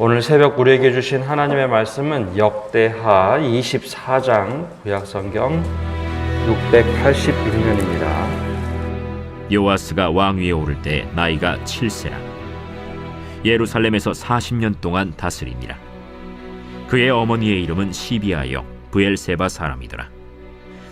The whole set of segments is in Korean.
오늘 새벽 우리에게 주신 하나님의 말씀은 역대하 24장 구약성경 681년입니다. 요아스가 왕위에 오를 때 나이가 7세라. 예루살렘에서 40년 동안 다스리니라. 그의 어머니의 이름은 시비아여 브엘세바 사람이더라.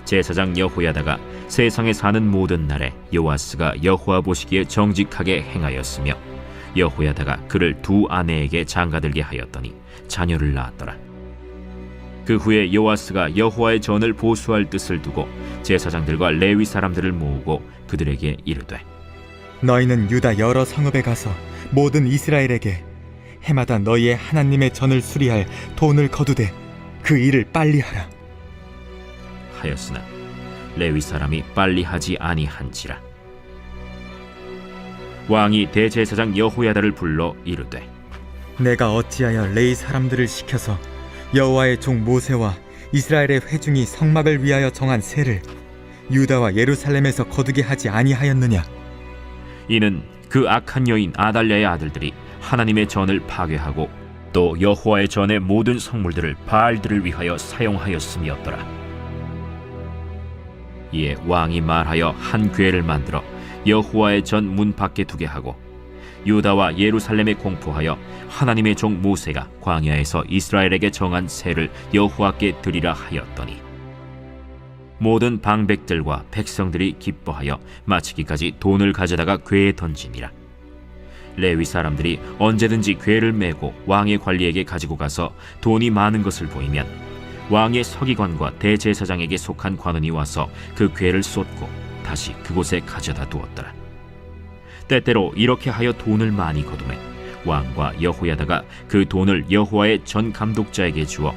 제사장 여호야다가 세상에 사는 모든 날에 요아스가 여호와 보시기에 정직하게 행하였으며 여호야다가 그를 두 아내에게 장가들게 하였더니 자녀를 낳았더라. 그 후에 요아스가 여호와의 전을 보수할 뜻을 두고 제사장들과 레위 사람들을 모으고 그들에게 이르되, 너희는 유다 여러 성읍에 가서 모든 이스라엘에게 해마다 너희의 하나님의 전을 수리할 돈을 거두되 그 일을 빨리 하라 하였으나 레위 사람이 빨리 하지 아니한지라. 왕이 대제사장 여호야다를 불러 이르되, 내가 어찌하여 레위 사람들을 시켜서 여호와의 종 모세와 이스라엘의 회중이 성막을 위하여 정한 세를 유다와 예루살렘에서 거두게 하지 아니하였느냐. 이는 그 악한 여인 아달랴의 아들들이 하나님의 전을 파괴하고 또 여호와의 전의 모든 성물들을 바알들을 위하여 사용하였음이었더라. 이에 왕이 말하여 한 궤를 만들어 여호와의 전 문 밖에 두게 하고 유다와 예루살렘에 공포하여 하나님의 종 모세가 광야에서 이스라엘에게 정한 세를 여호와께 드리라 하였더니 모든 방백들과 백성들이 기뻐하여 마치기까지 돈을 가져다가 궤에 던지니라. 레위 사람들이 언제든지 궤를 메고 왕의 관리에게 가지고 가서 돈이 많은 것을 보이면 왕의 서기관과 대제사장에게 속한 관원이 와서 그 궤를 쏟고 다시 그곳에 가져다 두었더라. 때때로 이렇게 하여 돈을 많이 거두매 왕과 여호야다가 그 돈을 여호와의 전 감독자에게 주어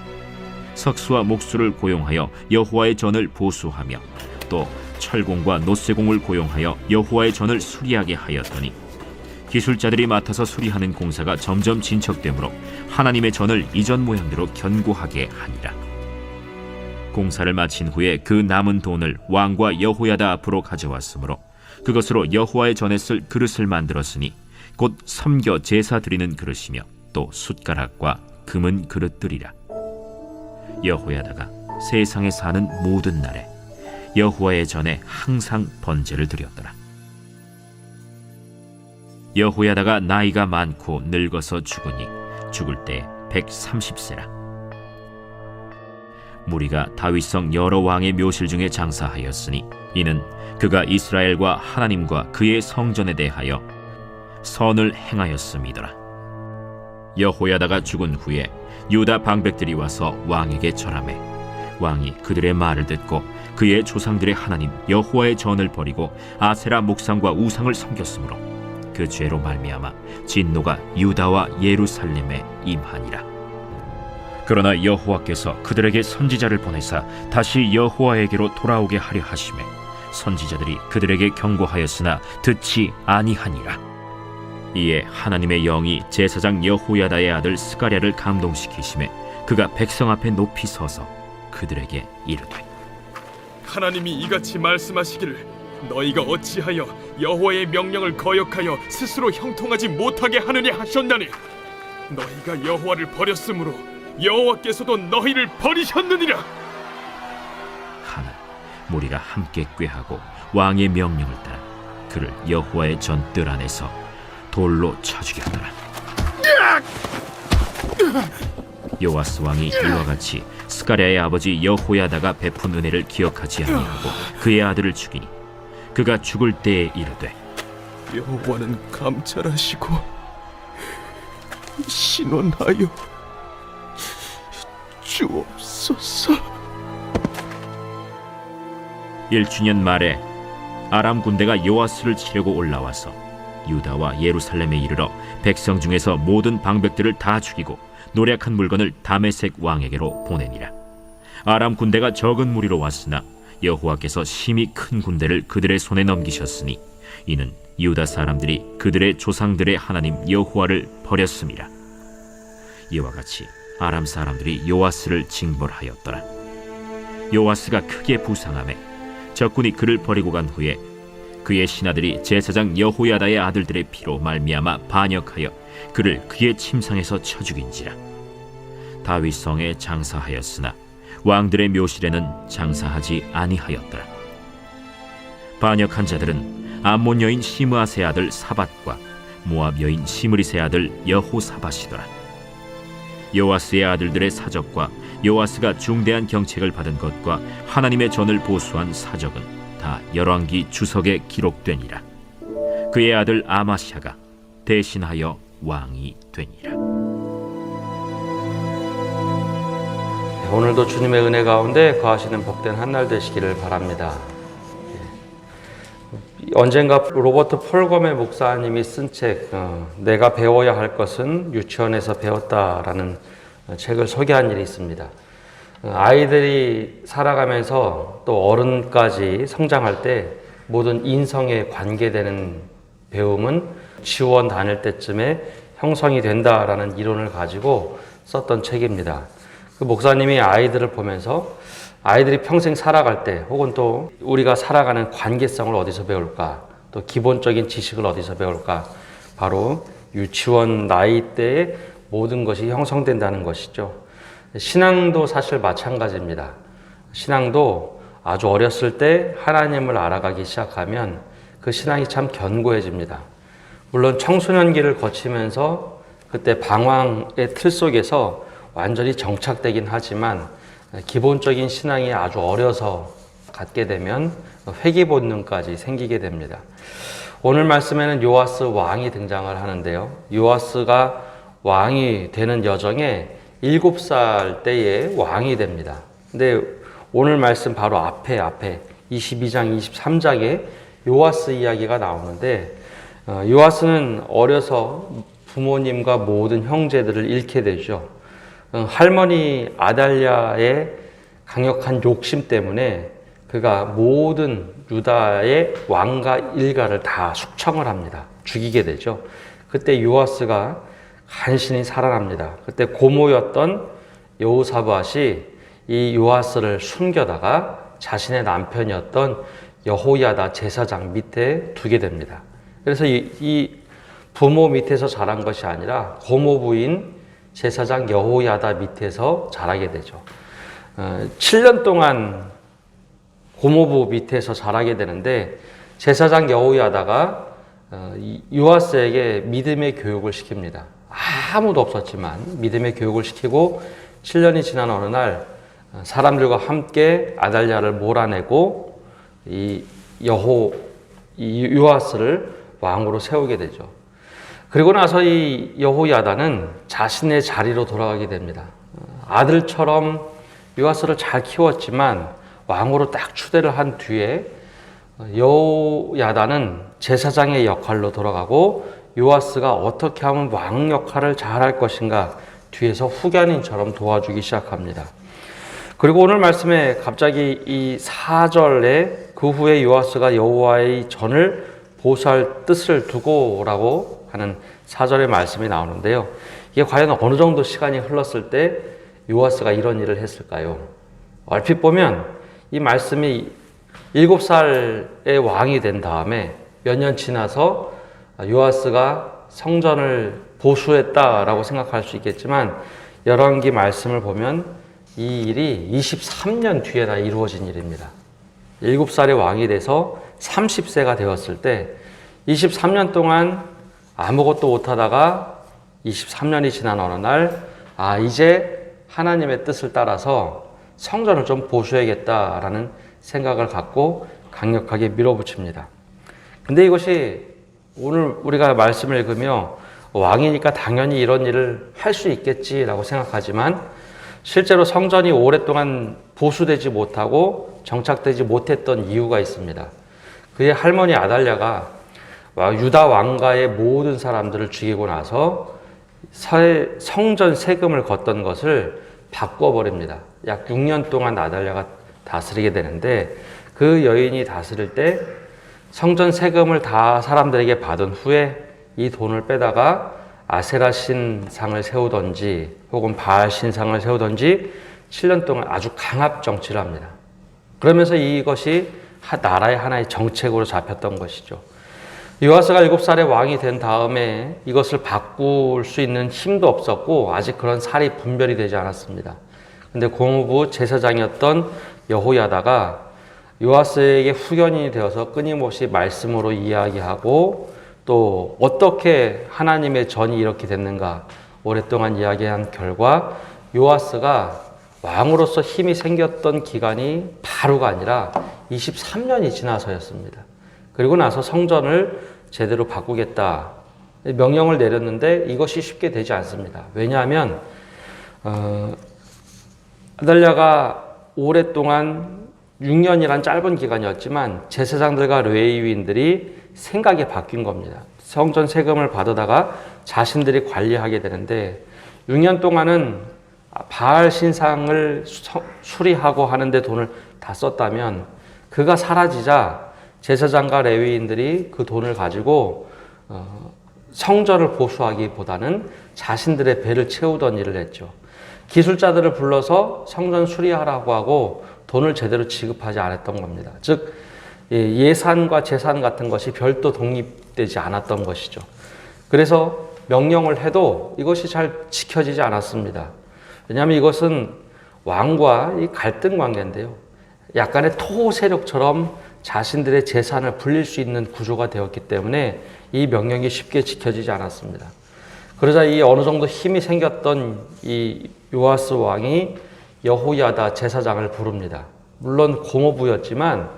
석수와 목수를 고용하여 여호와의 전을 보수하며 또 철공과 노쇠공을 고용하여 여호와의 전을 수리하게 하였더니 기술자들이 맡아서 수리하는 공사가 점점 진척되므로 하나님의 전을 이전 모양대로 견고하게 하니라. 공사를 마친 후에 그 남은 돈을 왕과 여호야다 앞으로 가져왔으므로 그것으로 여호와의 전에 쓸 그릇을 만들었으니 곧 섬겨 제사 드리는 그릇이며 또 숟가락과 금은 그릇들이라. 여호야다가 세상에 사는 모든 날에 여호와의 전에 항상 번제를 드렸더라. 여호야다가 나이가 많고 늙어서 죽으니 죽을 때 130세라. 무리가 다윗성 여러 왕의 묘실 중에 장사하였으니 이는 그가 이스라엘과 하나님과 그의 성전에 대하여 선을 행하였음이더라. 여호야다가 죽은 후에 유다 방백들이 와서 왕에게 절하매 왕이 그들의 말을 듣고 그의 조상들의 하나님 여호와의 전을 버리고 아세라 목상과 우상을 섬겼으므로 그 죄로 말미암아 진노가 유다와 예루살렘에 임하니라. 그러나 여호와께서 그들에게 선지자를 보내사 다시 여호와에게로 돌아오게 하려 하시매 선지자들이 그들에게 경고하였으나 듣지 아니하니라. 이에 하나님의 영이 제사장 여호야다의 아들 스가랴를 감동시키시매 그가 백성 앞에 높이 서서 그들에게 이르되, 하나님이 이같이 말씀하시기를 너희가 어찌하여 여호와의 명령을 거역하여 스스로 형통하지 못하게 하느냐 하셨나니 너희가 여호와를 버렸으므로 여호와께서도 너희를 버리셨느니라. 하나 무리가 함께 꾀하고 왕의 명령을 따라 그를 여호와의 전 뜰 안에서 돌로 쳐 죽였더라. 요아스 왕이 이와 같이 스가랴의 아버지 여호야다가 베푼 은혜를 기억하지 아니하고 그의 아들을 죽이니 그가 죽을 때에 이르되, 여호와는 감찰하시고 신원하여 주옵소서. 1주년 말에 아람 군대가 요아스를 치려고 올라와서 유다와 예루살렘에 이르러 백성 중에서 모든 방백들을 다 죽이고 노략한 물건을 다메섹 왕에게로 보내니라. 아람 군대가 적은 무리로 왔으나 여호와께서 심히 큰 군대를 그들의 손에 넘기셨으니 이는 유다 사람들이 그들의 조상들의 하나님 여호와를 버렸음이라. 이와 같이 아람 사람들이 요아스를 징벌하였더라. 요아스가 크게 부상하매 적군이 그를 버리고 간 후에 그의 신하들이 제사장 여호야다의 아들들의 피로 말미암아 반역하여 그를 그의 침상에서 쳐 죽인지라. 다윗 성에 장사하였으나 왕들의 묘실에는 장사하지 아니하였더라. 반역한 자들은 암몬 여인 시므아세 아들 사밧과 모압 여인 시므리세 아들 여호사밧이더라. 요아스의 아들들의 사적과 요아스가 중대한 경책을 받은 것과 하나님의 전을 보수한 사적은 다 열왕기 주석에 기록되니라. 그의 아들 아마샤가 대신하여 왕이 되니라. 오늘도 주님의 은혜 가운데 거하시는 복된 한 날 되시기를 바랍니다. 언젠가 로버트 폴검의 목사님이 쓴 책, 내가 배워야 할 것은 유치원에서 배웠다라는 책을 소개한 일이 있습니다. 아이들이 살아가면서 또 어른까지 성장할 때 모든 인성에 관계되는 배움은 유치원 다닐 때쯤에 형성이 된다라는 이론을 가지고 썼던 책입니다. 그 목사님이 아이들을 보면서 아이들이 평생 살아갈 때 혹은 또 우리가 살아가는 관계성을 어디서 배울까, 또 기본적인 지식을 어디서 배울까, 바로 유치원 나이 때에 모든 것이 형성된다는 것이죠. 신앙도 사실 마찬가지입니다. 신앙도 아주 어렸을 때 하나님을 알아가기 시작하면 그 신앙이 참 견고해집니다. 물론 청소년기를 거치면서 그때 방황의 틀 속에서 완전히 정착되긴 하지만 기본적인 신앙이 아주 어려서 갖게 되면 회개 본능까지 생기게 됩니다. 오늘 말씀에는 요아스 왕이 등장을 하는데요. 요아스가 왕이 되는 여정에 7살 때에 왕이 됩니다. 근데 오늘 말씀 바로 앞에 22장, 23장에 요아스 이야기가 나오는데, 요아스는 어려서 부모님과 모든 형제들을 잃게 되죠. 할머니 아달랴의 강력한 욕심 때문에 그가 모든 유다의 왕과 일가를 다 숙청을 합니다. 죽이게 되죠. 그때 요아스가 간신히 살아납니다. 그때 고모였던 여호사밧이 이 요아스를 숨겨다가 자신의 남편이었던 여호야다 제사장 밑에 두게 됩니다. 그래서 이 부모 밑에서 자란 것이 아니라 고모 부인 제사장 여호야다 밑에서 자라게 되죠. 7년 동안 고모부 밑에서 자라게 되는데, 제사장 여호야다가 요아스에게 믿음의 교육을 시킵니다. 아무도 없었지만 믿음의 교육을 시키고 7년이 지난 어느 날 사람들과 함께 아달랴를 몰아내고 요아스를 왕으로 세우게 되죠. 그리고 나서 이 여호야다는 자신의 자리로 돌아가게 됩니다. 아들처럼 요아스를 잘 키웠지만 왕으로 딱 추대를 한 뒤에 여호야다는 제사장의 역할로 돌아가고, 요아스가 어떻게 하면 왕 역할을 잘할 것인가 뒤에서 후견인처럼 도와주기 시작합니다. 그리고 오늘 말씀에 갑자기 이 4절에 그 후에 요아스가 여호와의 전을 보수할 뜻을 두고라고 하는 4절의 말씀이 나오는데요. 이게 과연 어느 정도 시간이 흘렀을 때 요아스가 이런 일을 했을까요? 얼핏 보면 이 말씀이 7살의 왕이 된 다음에 몇 년 지나서 요아스가 성전을 보수했다라고 생각할 수 있겠지만, 열왕기 말씀을 보면 이 일이 23년 뒤에 다 이루어진 일입니다. 7살의 왕이 돼서 30세가 되었을 때 23년 동안 아무것도 못하다가 23년이 지난 어느 날, 이제 하나님의 뜻을 따라서 성전을 좀 보수해야겠다라는 생각을 갖고 강력하게 밀어붙입니다. 근데 이것이 오늘 우리가 말씀을 읽으며 왕이니까 당연히 이런 일을 할 수 있겠지라고 생각하지만, 실제로 성전이 오랫동안 보수되지 못하고 정착되지 못했던 이유가 있습니다. 그의 할머니 아달랴가 유다 왕가의 모든 사람들을 죽이고 나서 성전 세금을 걷던 것을 바꿔버립니다. 약 6년 동안 아달랴가 다스리게 되는데, 그 여인이 다스릴 때 성전 세금을 다 사람들에게 받은 후에 이 돈을 빼다가 아세라 신상을 세우던지 혹은 바알 신상을 세우던지 7년 동안 아주 강압 정치를 합니다. 그러면서 이것이 나라의 하나의 정책으로 잡혔던 것이죠. 요아스가 7살에 왕이 된 다음에 이것을 바꿀 수 있는 힘도 없었고 아직 그런 살이 분별이 되지 않았습니다. 근데 고모부 제사장이었던 여호야다가 요아스에게 후견인이 되어서 끊임없이 말씀으로 이야기하고 또 어떻게 하나님의 전이 이렇게 됐는가 오랫동안 이야기한 결과 요아스가 왕으로서 힘이 생겼던 기간이 바로가 아니라 23년이 지나서였습니다. 그리고 나서 성전을 제대로 바꾸겠다 명령을 내렸는데 이것이 쉽게 되지 않습니다. 왜냐하면 아달랴가 오랫동안 6년이란 짧은 기간이었지만 제사장들과 레위인들이 생각이 바뀐 겁니다. 성전 세금을 받아다가 자신들이 관리하게 되는데 6년 동안은 바알 신상을 수리하고 하는데 돈을 다 썼다면 그가 사라지자 제사장과 레위인들이 그 돈을 가지고 성전을 보수하기보다는 자신들의 배를 채우던 일을 했죠. 기술자들을 불러서 성전 수리하라고 하고 돈을 제대로 지급하지 않았던 겁니다. 즉 예산과 재산 같은 것이 별도 독립되지 않았던 것이죠. 그래서 명령을 해도 이것이 잘 지켜지지 않았습니다. 왜냐하면 이것은 왕과 이 갈등 관계인데요. 약간의 토호 세력처럼 자신들의 재산을 불릴 수 있는 구조가 되었기 때문에 이 명령이 쉽게 지켜지지 않았습니다. 그러자 이 어느 정도 힘이 생겼던 이 요아스 왕이 여호야다 제사장을 부릅니다. 물론 고모부였지만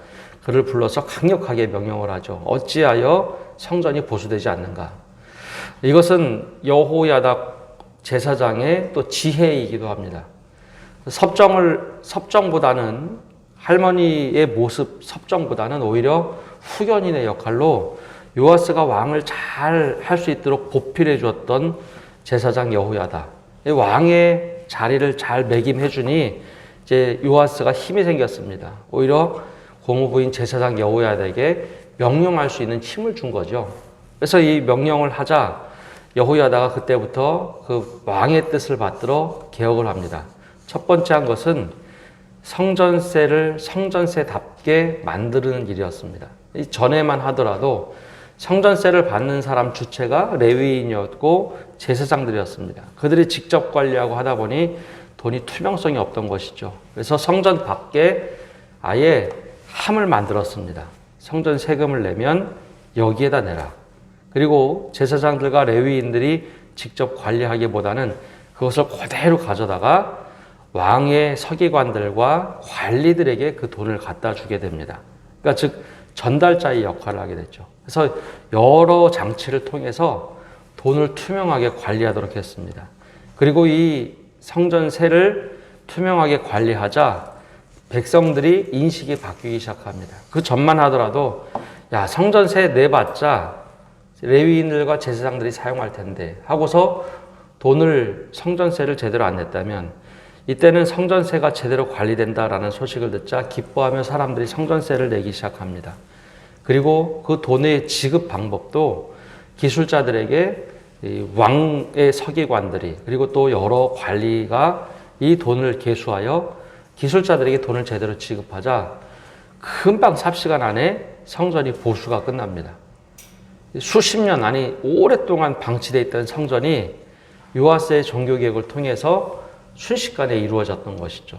그를 불러서 강력하게 명령을 하죠. 어찌하여 성전이 보수되지 않는가? 이것은 여호야다 제사장의 또 지혜이기도 합니다. 섭정보다는 할머니의 모습 섭정보다는 오히려 후견인의 역할로 요아스가 왕을 잘 할 수 있도록 보필해 주었던 제사장 여호야다. 왕의 자리를 잘 매김해 주니 이제 요아스가 힘이 생겼습니다. 오히려 고모부인 제사장 여호야다에게 명령할 수 있는 힘을 준 거죠. 그래서 이 명령을 하자 여호야다가 그때부터 그 왕의 뜻을 받들어 개혁을 합니다. 첫 번째 한 것은 성전세를 성전세답게 만드는 일이었습니다. 전에만 하더라도 성전세를 받는 사람 주체가 레위인이었고 제사장들이었습니다. 그들이 직접 관리하고 하다 보니 돈이 투명성이 없던 것이죠. 그래서 성전 밖에 아예 함을 만들었습니다. 성전 세금을 내면 여기에다 내라. 그리고 제사장들과 레위인들이 직접 관리하기보다는 그것을 그대로 가져다가 왕의 서기관들과 관리들에게 그 돈을 갖다 주게 됩니다. 그러니까 즉 전달자의 역할을 하게 됐죠. 그래서 여러 장치를 통해서 돈을 투명하게 관리하도록 했습니다. 그리고 이 성전세를 투명하게 관리하자 백성들이 인식이 바뀌기 시작합니다. 그 전만 하더라도 야 성전세 내봤자 레위인들과 제사장들이 사용할 텐데 하고서 돈을 성전세를 제대로 안 냈다면 이때는 성전세가 제대로 관리된다라는 소식을 듣자 기뻐하며 사람들이 성전세를 내기 시작합니다. 그리고 그 돈의 지급 방법도 기술자들에게 왕의 서기관들이 그리고 또 여러 관리가 이 돈을 계수하여 기술자들에게 돈을 제대로 지급하자 금방 삽시간 안에 성전이 보수가 끝납니다. 수십 년 아니 오랫동안 방치되어 있던 성전이 요아스의 종교개혁을 통해서 순식간에 이루어졌던 것이죠.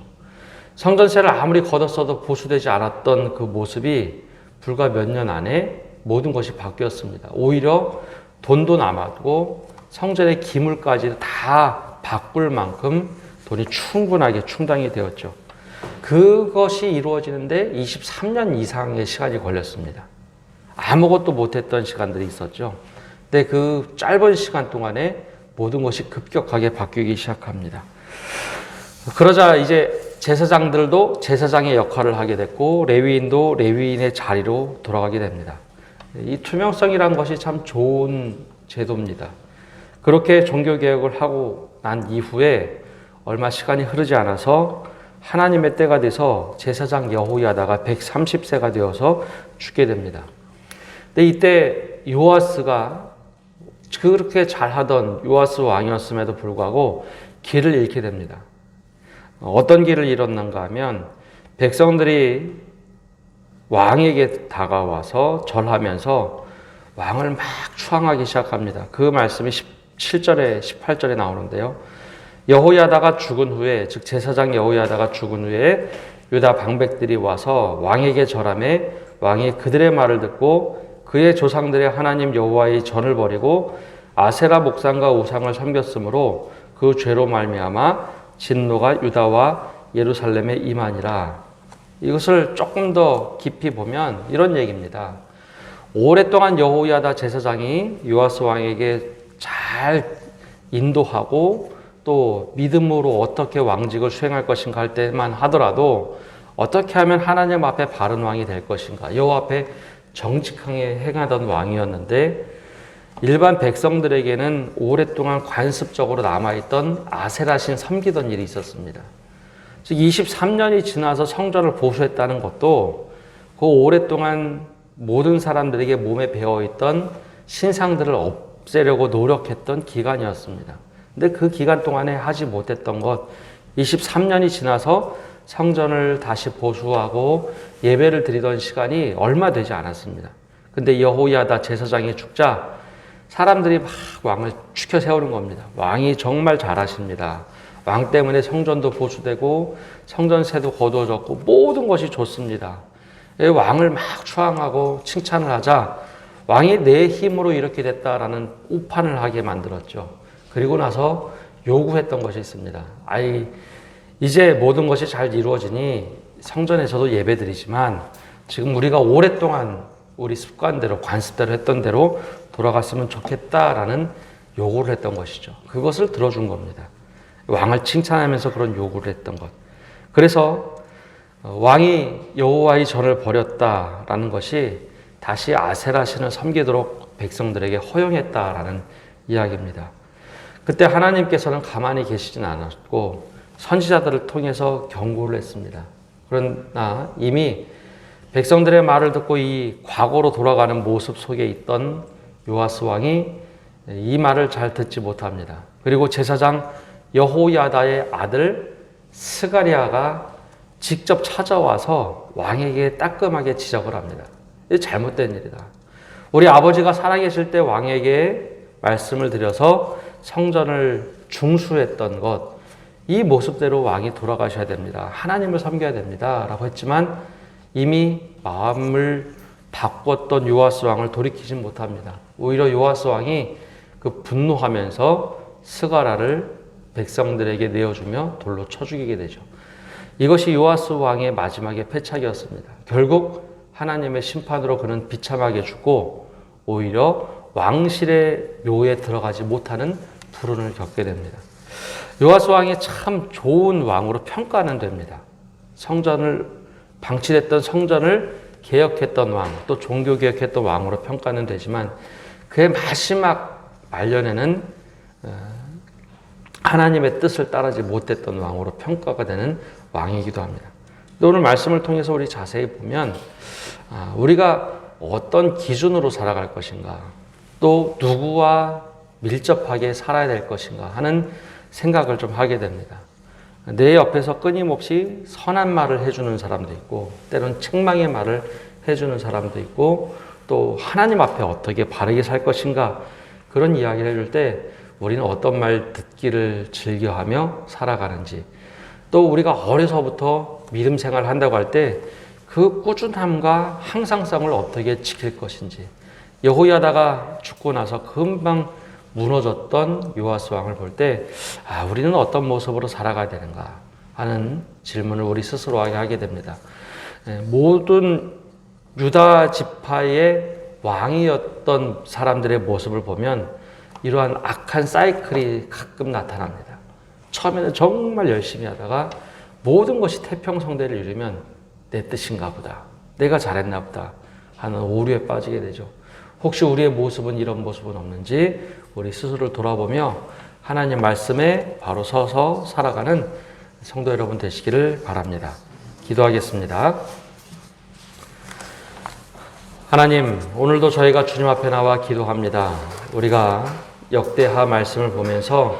성전세를 아무리 걷었어도 보수되지 않았던 그 모습이 불과 몇 년 안에 모든 것이 바뀌었습니다. 오히려 돈도 남았고 성전의 기물까지 다 바꿀 만큼 돈이 충분하게 충당이 되었죠. 그것이 이루어지는데 23년 이상의 시간이 걸렸습니다. 아무것도 못했던 시간들이 있었죠. 근데 그 짧은 시간 동안에 모든 것이 급격하게 바뀌기 시작합니다. 그러자 이제 제사장들도 제사장의 역할을 하게 됐고 레위인도 레위인의 자리로 돌아가게 됩니다. 이 투명성이라는 것이 참 좋은 제도입니다. 그렇게 종교개혁을 하고 난 이후에 얼마 시간이 흐르지 않아서 하나님의 때가 돼서 제사장 여호야다가 130세가 되어서 죽게 됩니다. 근데 이때 요아스가 그렇게 잘하던 요아스 왕이었음에도 불구하고 길을 잃게 됩니다. 어떤 길을 잃었는가 하면 백성들이 왕에게 다가와서 절하면서 왕을 막 추앙하기 시작합니다. 그 말씀이 17절에 18절에 나오는데요. 여호야다가 죽은 후에, 즉 제사장 여호야다가 죽은 후에 유다 방백들이 와서 왕에게 절하매 왕이 그들의 말을 듣고 그의 조상들의 하나님 여호와의 전을 버리고 아세라 목상과 우상을 섬겼으므로 그 죄로 말미암아 진노가 유다와 예루살렘에 임하니라. 이것을 조금 더 깊이 보면 이런 얘기입니다. 오랫동안 여호야다 제사장이 요아스 왕에게 잘 인도하고 또 믿음으로 어떻게 왕직을 수행할 것인가 할 때만 하더라도 어떻게 하면 하나님 앞에 바른 왕이 될 것인가, 여호와 앞에 정직하게 행하던 왕이었는데 일반 백성들에게는 오랫동안 관습적으로 남아있던 아세라신 섬기던 일이 있었습니다. 즉 23년이 지나서 성전을 보수했다는 것도 그 오랫동안 모든 사람들에게 몸에 배어있던 신상들을 없애려고 노력했던 기간이었습니다. 근데 그 기간 동안에 하지 못했던 것, 23년이 지나서 성전을 다시 보수하고 예배를 드리던 시간이 얼마 되지 않았습니다. 근데 여호야다 제사장이 죽자 사람들이 막 왕을 추켜 세우는 겁니다. 왕이 정말 잘하십니다. 왕 때문에 성전도 보수되고 성전세도 거두어졌고 모든 것이 좋습니다. 왕을 막 추앙하고 칭찬을 하자 왕이 내 힘으로 이렇게 됐다라는 오판을 하게 만들었죠. 그리고 나서 요구했던 것이 있습니다. 이제 모든 것이 잘 이루어지니 성전에서도 예배드리지만 지금 우리가 오랫동안 우리 습관대로 관습대로 했던 대로 돌아갔으면 좋겠다라는 요구를 했던 것이죠. 그것을 들어준 겁니다. 왕을 칭찬하면서 그런 요구를 했던 것. 그래서 왕이 여호와의 전을 버렸다라는 것이 다시 아세라 신을 섬기도록 백성들에게 허용했다라는 이야기입니다. 그때 하나님께서는 가만히 계시진 않았고 선지자들을 통해서 경고를 했습니다. 그러나 이미 백성들의 말을 듣고 이 과거로 돌아가는 모습 속에 있던 요아스 왕이 이 말을 잘 듣지 못합니다. 그리고 제사장 여호야다의 아들 스가랴가 직접 찾아와서 왕에게 따끔하게 지적을 합니다. 이게 잘못된 일이다. 우리 아버지가 살아계실 때 왕에게 말씀을 드려서 성전을 중수했던 것, 이 모습대로 왕이 돌아가셔야 됩니다. 하나님을 섬겨야 됩니다. 라고 했지만 이미 마음을 바꿨던 요아스 왕을 돌이키지 못합니다. 오히려 요아스 왕이 그 분노하면서 스가랴를 백성들에게 내어주며 돌로 쳐 죽이게 되죠. 이것이 요아스 왕의 마지막의 패착이었습니다. 결국 하나님의 심판으로 그는 비참하게 죽고 오히려 왕실의 묘에 들어가지 못하는 불운을 겪게 됩니다. 요아스 왕이 참 좋은 왕으로 평가는 됩니다. 성전을 방치됐던 성전을 개혁했던 왕, 또 종교 개혁했던 왕으로 평가는 되지만 그의 마지막 말년에는 하나님의 뜻을 따르지 못했던 왕으로 평가가 되는 왕이기도 합니다. 오늘 말씀을 통해서 우리 자세히 보면 우리가 어떤 기준으로 살아갈 것인가, 또 누구와 밀접하게 살아야 될 것인가 하는 생각을 좀 하게 됩니다. 내 옆에서 끊임없이 선한 말을 해주는 사람도 있고 때로는 책망의 말을 해주는 사람도 있고 또 하나님 앞에 어떻게 바르게 살 것인가 그런 이야기를 해줄 때 우리는 어떤 말 듣기를 즐겨하며 살아가는지, 또 우리가 어려서부터 믿음 생활을 한다고 할 때 그 꾸준함과 항상성을 어떻게 지킬 것인지, 여호야다가 죽고 나서 금방 무너졌던 요아스 왕을 볼 때 우리는 어떤 모습으로 살아가야 되는가 하는 질문을 우리 스스로에게 하게 됩니다. 모든 유다 지파의 왕이었던 사람들의 모습을 보면 이러한 악한 사이클이 가끔 나타납니다. 처음에는 정말 열심히 하다가 모든 것이 태평성대를 이루면 내 뜻인가 보다, 내가 잘했나 보다 하는 오류에 빠지게 되죠. 혹시 우리의 모습은 이런 모습은 없는지 우리 스스로를 돌아보며 하나님 말씀에 바로 서서 살아가는 성도 여러분 되시기를 바랍니다. 기도하겠습니다. 하나님, 오늘도 저희가 주님 앞에 나와 기도합니다. 우리가 역대하 말씀을 보면서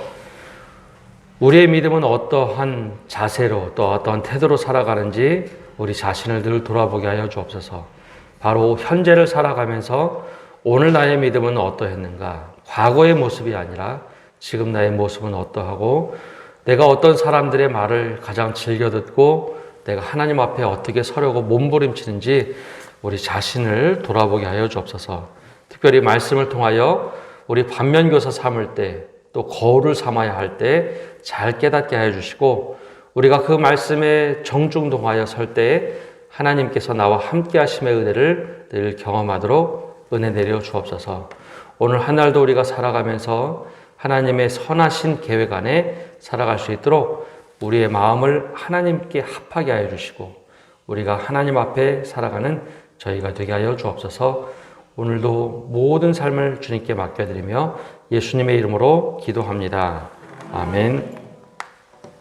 우리의 믿음은 어떠한 자세로 또 어떠한 태도로 살아가는지 우리 자신을 늘 돌아보게 하여 주옵소서. 바로 현재를 살아가면서 오늘 나의 믿음은 어떠했는가? 과거의 모습이 아니라 지금 나의 모습은 어떠하고 내가 어떤 사람들의 말을 가장 즐겨 듣고 내가 하나님 앞에 어떻게 서려고 몸부림치는지 우리 자신을 돌아보게 하여 주옵소서. 특별히 말씀을 통하여 우리 반면교사 삼을 때 또 거울을 삼아야 할 때 잘 깨닫게 하여 주시고 우리가 그 말씀에 정중동하여 설 때에 하나님께서 나와 함께 하심의 은혜를 늘 경험하도록 은혜 내려 주옵소서. 오늘 한 날도 우리가 살아가면서 하나님의 선하신 계획 안에 살아갈 수 있도록 우리의 마음을 하나님께 합하게 하여 주시고 우리가 하나님 앞에 살아가는 저희가 되게 하여 주옵소서. 오늘도 모든 삶을 주님께 맡겨드리며 예수님의 이름으로 기도합니다. 아멘.